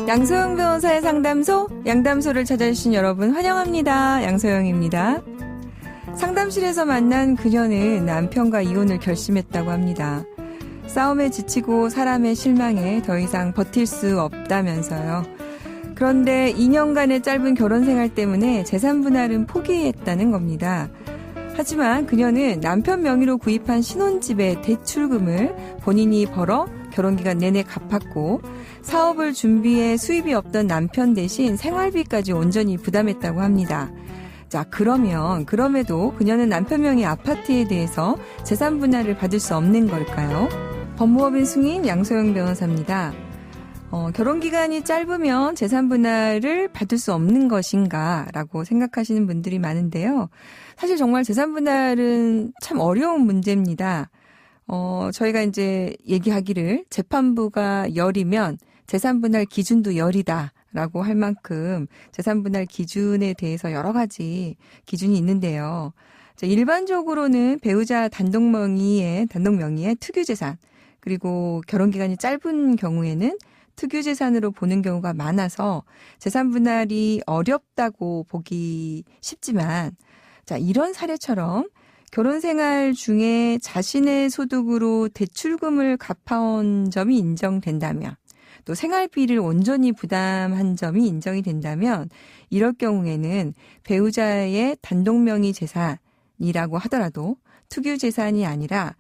양소영 변호사의 상담소, 양담소를 찾아주신 여러분 환영합니다. 양소영입니다. 상담실에서 만난 그녀는 남편과 이혼을 결심했다고 합니다. 싸움에 지치고 사람의 실망에 더 이상 버틸 수 없다면서요. 그런데 2년간의 짧은 결혼 생활 때문에 재산 분할은 포기했다는 겁니다. 하지만 그녀는 남편 명의로 구입한 신혼집의 대출금을 본인이 벌어 결혼기간 내내 갚았고 사업을 준비해 수입이 없던 남편 대신 생활비까지 온전히 부담했다고 합니다. 자, 그럼에도 그녀는 남편 명의 아파트에 대해서 재산 분할을 받을 수 없는 걸까요? 법무법인 승인 양소영 변호사입니다. 결혼기간이 짧으면 재산 분할을 받을 수 없는 것인가 라고 생각하시는 분들이 많은데요. 사실 정말 재산 분할은 참 어려운 문제입니다. 저희가 이제 얘기하기를 재판부가 열이면 재산 분할 기준도 열이다 라고 할 만큼 재산 분할 기준에 대해서 여러 가지 기준이 있는데요. 일반적으로는 배우자 단독 명의의 특유재산, 그리고 결혼기간이 짧은 경우에는 특유재산으로 보는 경우가 많아서 재산 분할이 어렵다고 보기 쉽지만, 자, 이런 사례처럼 결혼생활 중에 자신의 소득으로 대출금을 갚아온 점이 인정된다면, 또 생활비를 온전히 부담한 점이 인정이 된다면, 이럴 경우에는 배우자의 단독명의 재산이라고 하더라도 특유재산이 아니라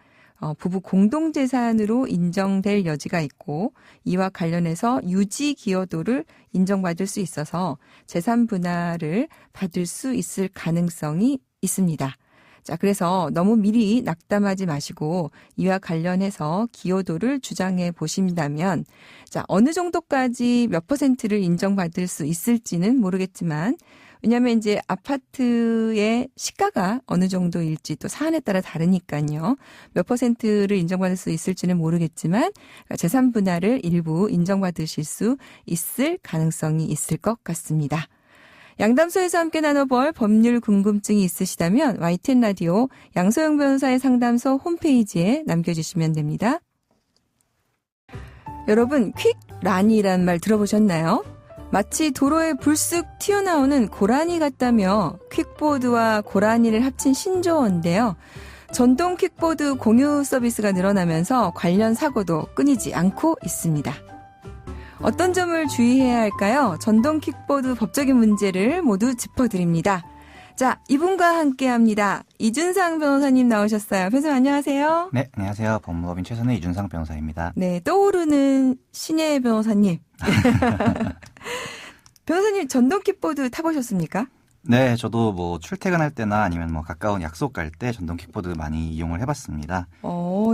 부부 공동재산으로 인정될 여지가 있고, 이와 관련해서 유지 기여도를 인정받을 수 있어서 재산 분할을 받을 수 있을 가능성이 있습니다. 자, 그래서 너무 미리 낙담하지 마시고 이와 관련해서 기여도를 주장해 보신다면, 자, 어느 정도까지 몇 %를 인정받을 수 있을지는 모르겠지만, 왜냐하면 이제 아파트의 시가가 어느 정도일지 또 사안에 따라 다르니까요. 몇 %를 인정받을 수 있을지는 모르겠지만 재산 분할을 일부 인정받으실 수 있을 가능성이 있을 것 같습니다. 양담소에서 함께 나눠볼 법률 궁금증이 있으시다면 YTN 라디오 양소영 변호사의 상담소 홈페이지에 남겨주시면 됩니다. 여러분, 퀵란이란 말 들어보셨나요? 마치 도로에 불쑥 튀어나오는 고라니 같다며 퀵보드와 고라니를 합친 신조어인데요. 전동 퀵보드 공유 서비스가 늘어나면서 관련 사고도 끊이지 않고 있습니다. 어떤 점을 주의해야 할까요? 전동 킥보드 법적인 문제를 모두 짚어드립니다. 자, 이분과 함께합니다. 이준상 변호사님 나오셨어요. 변호사님 안녕하세요. 네, 안녕하세요. 법무법인 최선의 이준상 변호사입니다. 네, 떠오르는 신예 변호사님. 변호사님 전동 킥보드 타보셨습니까? 네, 저도 뭐 출퇴근할 때나 아니면 뭐 가까운 약속 갈 때 전동 킥보드 많이 이용을 해봤습니다.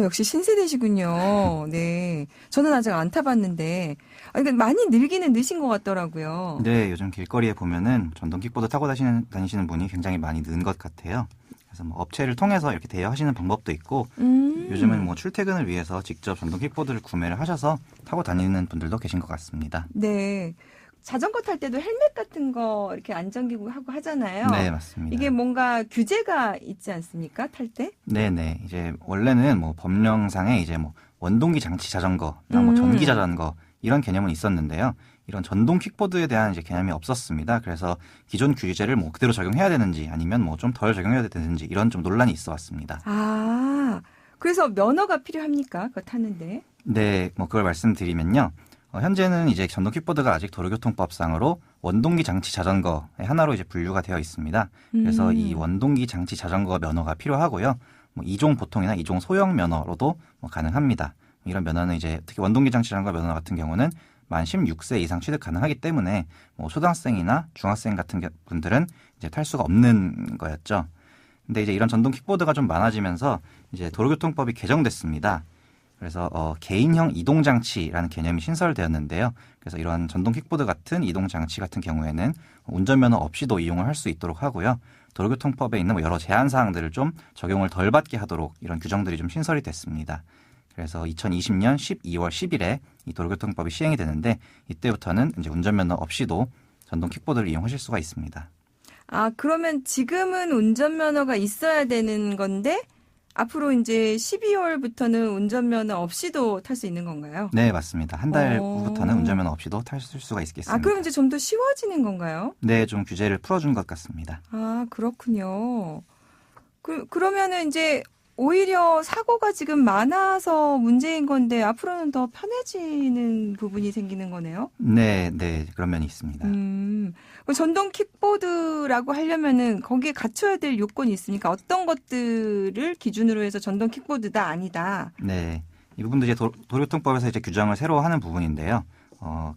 역시 신세대시군요. 네, 저는 아직 안 타봤는데, 그러니까 많이 늘기는 느신 것 같더라고요. 네, 요즘 길거리에 보면은 전동 킥보드 타고 다니시는 분이 굉장히 많이 는 것 같아요. 그래서 뭐 업체를 통해서 이렇게 대여하시는 방법도 있고, 요즘은 뭐 출퇴근을 위해서 직접 전동 킥보드를 구매를 하셔서 타고 다니는 분들도 계신 것 같습니다. 네. 자전거 탈 때도 헬멧 같은 거 이렇게 안전기구 하고 하잖아요. 네, 맞습니다. 이게 뭔가 규제가 있지 않습니까? 탈 때? 네네. 이제 원래는 뭐 법령상에 이제 뭐 원동기 장치 자전거나 뭐 전기 자전거 이런 개념은 있었는데요. 이런 전동 킥보드에 대한 이제 개념이 없었습니다. 그래서 기존 규제를 뭐 그대로 적용해야 되는지 아니면 뭐 좀 덜 적용해야 되는지 이런 좀 논란이 있어 왔습니다. 아, 그래서 면허가 필요합니까? 그거 타는데? 네, 뭐 그걸 말씀드리면요. 현재는 이제 전동 킥보드가 아직 도로교통법상으로 원동기 장치 자전거의 하나로 이제 분류가 되어 있습니다. 그래서 이 원동기 장치 자전거 면허가 필요하고요. 뭐 2종 보통이나 2종 소형 면허로도 뭐 가능합니다. 이런 면허는 이제 특히 원동기 장치 자전거 면허 같은 경우는 만 16세 이상 취득 가능하기 때문에 뭐 초등학생이나 중학생 같은 분들은 이제 탈 수가 없는 거였죠. 근데 이제 이런 전동 킥보드가 좀 많아지면서 이제 도로교통법이 개정됐습니다. 그래서 개인형 이동장치라는 개념이 신설되었는데요. 그래서 이런 전동 킥보드 같은 이동장치 같은 경우에는 운전면허 없이도 이용을 할 수 있도록 하고요. 도로교통법에 있는 뭐 여러 제한사항들을 좀 적용을 덜 받게 하도록 이런 규정들이 좀 신설이 됐습니다. 그래서 2020년 12월 10일에 이 도로교통법이 시행이 되는데 이때부터는 이제 운전면허 없이도 전동 킥보드를 이용하실 수가 있습니다. 아, 그러면 지금은 운전면허가 있어야 되는 건데 앞으로 이제 12월부터는 운전면허 없이도 탈 수 있는 건가요? 네, 맞습니다. 한 달 후부터는 운전면허 없이도 탈 수가 있겠습니다. 아, 그럼 이제 좀 더 쉬워지는 건가요? 네, 좀 규제를 풀어준 것 같습니다. 아, 그렇군요. 그러면은 이제 오히려 사고가 지금 많아서 문제인 건데 앞으로는 더 편해지는 부분이 생기는 거네요? 네, 네, 그런 면이 있습니다. 전동 킥보드라고 하려면은 거기에 갖춰야 될 요건이 있습니까? 어떤 것들을 기준으로 해서 전동 킥보드다 아니다. 네, 이 부분도 이제 도로교통법에서 이제 규정을 새로 하는 부분인데요.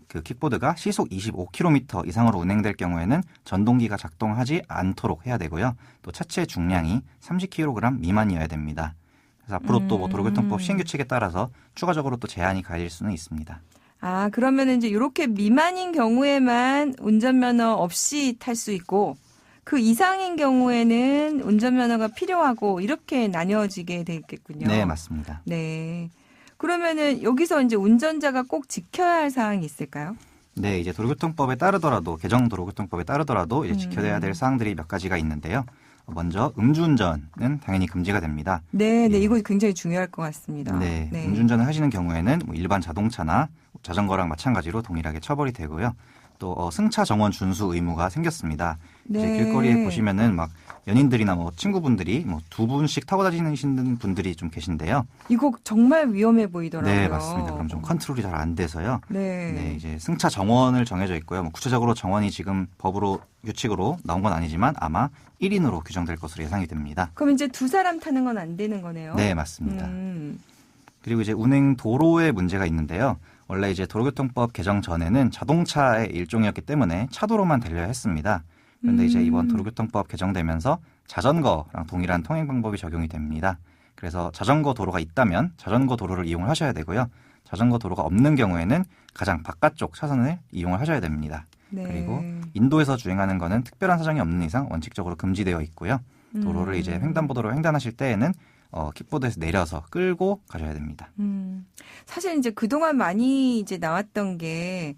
그 킥보드가 시속 25km 이상으로 운행될 경우에는 전동기가 작동하지 않도록 해야 되고요. 또 차체 중량이 30kg 미만이어야 됩니다. 그래서 앞으로 또 뭐 도로교통법 시행규칙에 따라서 추가적으로 또 제한이 가해질 수는 있습니다. 아, 그러면 이제 이렇게 미만인 경우에만 운전면허 없이 탈 수 있고 그 이상인 경우에는 운전면허가 필요하고 이렇게 나뉘어지게 되겠군요. 네, 맞습니다. 네. 그러면은 여기서 이제 운전자가 꼭 지켜야 할 사항이 있을까요? 네, 이제 도로교통법에 따르더라도 개정 도로교통법에 따르더라도 이제 지켜야 될 사항들이 몇 가지가 있는데요. 먼저 음주운전은 당연히 금지가 됩니다. 네, 네, 예. 이거 굉장히 중요할 것 같습니다. 네, 네. 음주운전을 하시는 경우에는 뭐 일반 자동차나 자전거랑 마찬가지로 동일하게 처벌이 되고요. 또 승차 정원 준수 의무가 생겼습니다. 네. 이제 길거리에 보시면은 막 연인들이나 뭐 친구분들이 뭐 두 분씩 타고 다니시는 분들이 좀 계신데요. 이거 정말 위험해 보이더라고요. 네, 맞습니다. 그럼 좀 컨트롤이 잘 안 돼서요. 네. 네, 이제 승차 정원을 정해져 있고요. 뭐 구체적으로 정원이 지금 법으로 규칙으로 나온 건 아니지만 아마 1인으로 규정될 것으로 예상이 됩니다. 그럼 이제 두 사람 타는 건 안 되는 거네요. 네, 맞습니다. 그리고 이제 운행 도로에 문제가 있는데요. 원래 이제 도로교통법 개정 전에는 자동차의 일종이었기 때문에 차도로만 달려야 했습니다. 그런데 이제 이번 도로교통법 개정되면서 자전거랑 동일한 통행 방법이 적용이 됩니다. 그래서 자전거 도로가 있다면 자전거 도로를 이용을 하셔야 되고요. 자전거 도로가 없는 경우에는 가장 바깥쪽 차선을 이용을 하셔야 됩니다. 네. 그리고 인도에서 주행하는 거는 특별한 사정이 없는 이상 원칙적으로 금지되어 있고요. 도로를 이제 횡단보도로 횡단하실 때에는 킥보드에서 내려서 끌고 가셔야 됩니다. 사실 이제 그동안 많이 이제 나왔던 게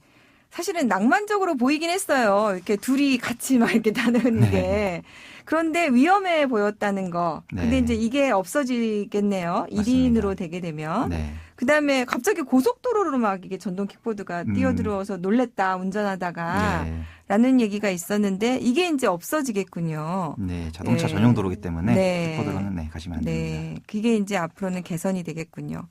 사실은 낭만적으로 보이긴 했어요. 이렇게 둘이 같이 막 이렇게 다니는 네. 게. 그런데 위험해 보였다는 거. 네. 근데 이제 이게 없어지겠네요. 맞습니다. 1인으로 되게 되면. 네. 그다음에 갑자기 고속도로로 막 이게 전동 킥보드가 뛰어들어서 놀랬다 운전하다가 네. 라는 얘기가 있었는데 이게 이제 없어지겠군요. 네, 자동차 네. 전용 도로이기 때문에 네. 킥보드로는 네, 가시면 안 됩니다. 네. 그게 이제 앞으로는 개선이 되겠군요.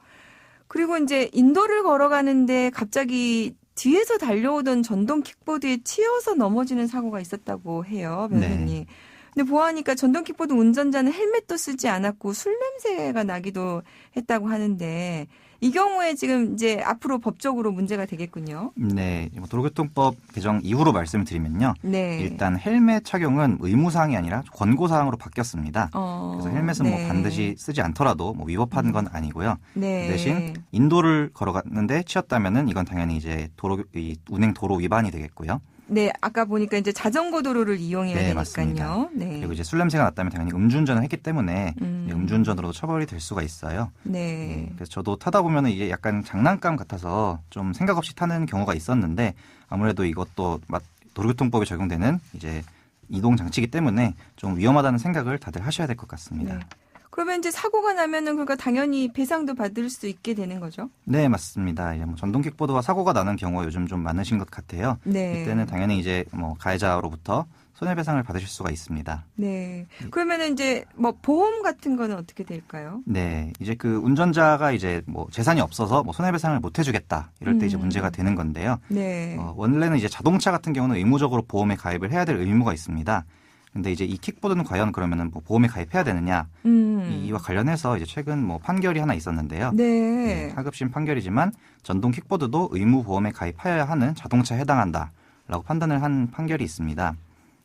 그리고 이제 인도를 걸어가는데 갑자기 뒤에서 달려오던 전동 킥보드에 치여서 넘어지는 사고가 있었다고 해요, 변호사님. 네. 근데 보아하니까 전동 킥보드 운전자는 헬멧도 쓰지 않았고 술 냄새가 나기도 했다고 하는데 이 경우에 지금 이제 앞으로 법적으로 문제가 되겠군요. 네, 뭐 도로교통법 개정 이후로 말씀을 드리면요. 네. 일단 헬멧 착용은 의무사항이 아니라 권고사항으로 바뀌었습니다. 그래서 헬멧은 네. 뭐 반드시 쓰지 않더라도 뭐 위법한 건 아니고요. 네. 그 대신 인도를 걸어갔는데 치였다면은 이건 당연히 이제 이 운행 도로 위반이 되겠고요. 네, 아까 보니까 이제 자전거 도로를 이용해야 네, 되니까요. 맞습니다. 네. 그리고 이제 술 냄새가 났다면 당연히 음주운전을 했기 때문에 음. 음주운전으로도 처벌이 될 수가 있어요. 네. 그래서 저도 타다 보면 이게 약간 장난감 같아서 좀 생각 없이 타는 경우가 있었는데 아무래도 이것도 도로교통법에 적용되는 이제 이동 장치이기 때문에 좀 위험하다는 생각을 다들 하셔야 될 것 같습니다. 네. 그러면 이제 사고가 나면은 그러니까 당연히 배상도 받을 수 있게 되는 거죠? 네, 맞습니다. 뭐 전동 킥보드와 사고가 나는 경우가 요즘 좀 많으신 것 같아요. 네. 이때는 당연히 이제 뭐 가해자로부터 손해배상을 받으실 수가 있습니다. 네. 그러면은 이제 뭐 보험 같은 거는 어떻게 될까요? 네, 이제 그 운전자가 이제 뭐 재산이 없어서 뭐 손해배상을 못 해주겠다 이럴 때 이제 문제가 되는 건데요. 네. 원래는 이제 자동차 같은 경우는 의무적으로 보험에 가입을 해야 될 의무가 있습니다. 근데 이제 이 킥보드는 과연 그러면은 뭐 보험에 가입해야 되느냐 이와 관련해서 이제 최근 뭐 판결이 하나 있었는데요. 네. 하급심 판결이지만 전동 킥보드도 의무 보험에 가입하여야 하는 자동차에 해당한다라고 판단을 한 판결이 있습니다.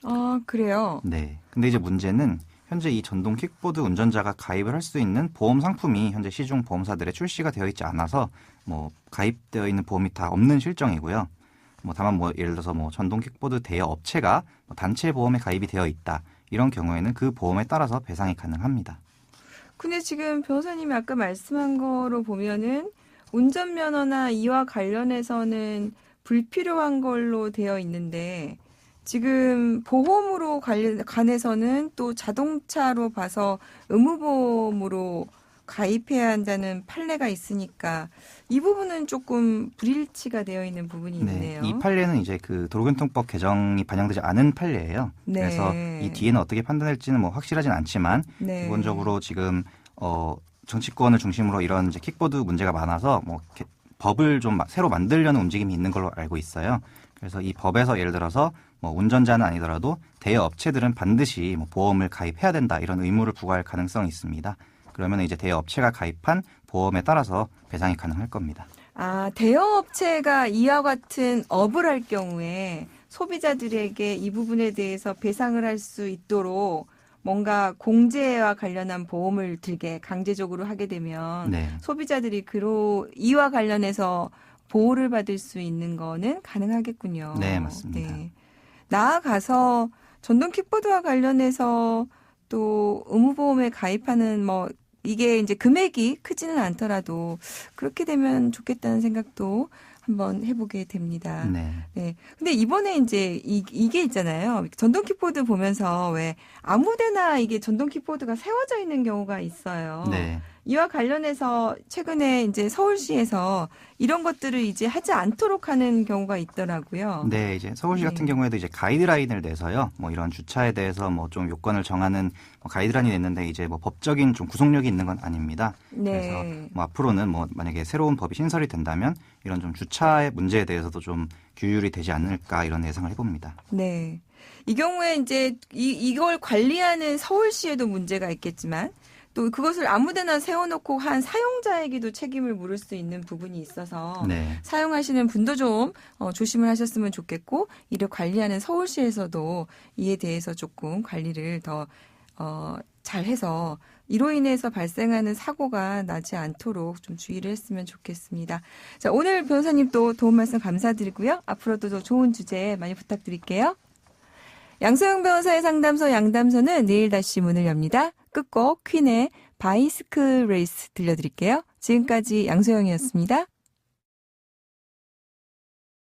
아, 그래요? 네. 근데 이제 문제는 현재 이 전동 킥보드 운전자가 가입을 할 수 있는 보험 상품이 현재 시중 보험사들에 출시가 되어 있지 않아서 뭐 가입되어 있는 보험이 다 없는 실정이고요. 뭐 다만 뭐 예를 들어서 뭐 전동 킥보드 대여 업체가 뭐 단체 보험에 가입이 되어 있다. 이런 경우에는 그 보험에 따라서 배상이 가능합니다. 근데 지금 변호사님이 아까 말씀한 거로 보면은 운전면허나 이와 관련해서는 불필요한 걸로 되어 있는데 지금 보험으로 관해서는 또 자동차로 봐서 의무보험으로 가입해야 한다는 판례가 있으니까 이 부분은 조금 불일치가 되어 있는 부분이 있네요. 이 판례는 이제 그 도로교통법 개정이 반영되지 않은 판례예요. 네. 그래서 이 뒤에는 어떻게 판단할지는 뭐 확실하진 않지만 네. 기본적으로 지금 정치권을 중심으로 이런 이제 킥보드 문제가 많아서 뭐 법을 좀 새로 만들려는 움직임이 있는 걸로 알고 있어요. 그래서 이 법에서 예를 들어서 뭐 운전자는 아니더라도 대여 업체들은 반드시 뭐 보험을 가입해야 된다 이런 의무를 부과할 가능성이 있습니다. 그러면 이제 대여 업체가 가입한 보험에 따라서 배상이 가능할 겁니다. 아, 대여업체가 이와 같은 업을 할 경우에 소비자들에게 이 부분에 대해서 배상을 할 수 있도록 뭔가 공제와 관련한 보험을 들게 강제적으로 하게 되면 네. 소비자들이 이와 관련해서 보호를 받을 수 있는 거는 가능하겠군요. 네, 맞습니다. 네. 나아가서 전동 킥보드와 관련해서 또 의무보험에 가입하는 이게 이제 금액이 크지는 않더라도 그렇게 되면 좋겠다는 생각도 한번 해보게 됩니다. 네. 네. 근데 이번에 이제 이게 있잖아요. 전동 킥보드 보면서 왜 아무데나 이게 전동 킥보드가 세워져 있는 경우가 있어요. 네. 이와 관련해서 최근에 이제 서울시에서 이런 것들을 이제 하지 않도록 하는 경우가 있더라고요. 네, 이제 서울시 네. 같은 경우에도 이제 가이드라인을 내서요. 뭐 이런 주차에 대해서 뭐 좀 요건을 정하는 가이드라인이 냈는데 이제 뭐 법적인 좀 구속력이 있는 건 아닙니다. 네. 그래서 뭐 앞으로는 뭐 만약에 새로운 법이 신설이 된다면 이런 좀 주차의 문제에 대해서도 좀 규율이 되지 않을까 이런 예상을 해봅니다. 네. 이 경우에 이제 이걸 관리하는 서울시에도 문제가 있겠지만 또 그것을 아무데나 세워놓고 한 사용자에게도 책임을 물을 수 있는 부분이 있어서 네. 사용하시는 분도 좀 조심을 하셨으면 좋겠고 이를 관리하는 서울시에서도 이에 대해서 조금 관리를 더 잘해서 이로 인해서 발생하는 사고가 나지 않도록 좀 주의를 했으면 좋겠습니다. 자, 오늘 변호사님 또 도움 말씀 감사드리고요. 앞으로도 더 좋은 주제 많이 부탁드릴게요. 양소영 변호사의 상담소 양담소는 내일 다시 문을 엽니다. 끝곡 퀸의 바이스클 레이스 들려드릴게요. 지금까지 양소영이었습니다.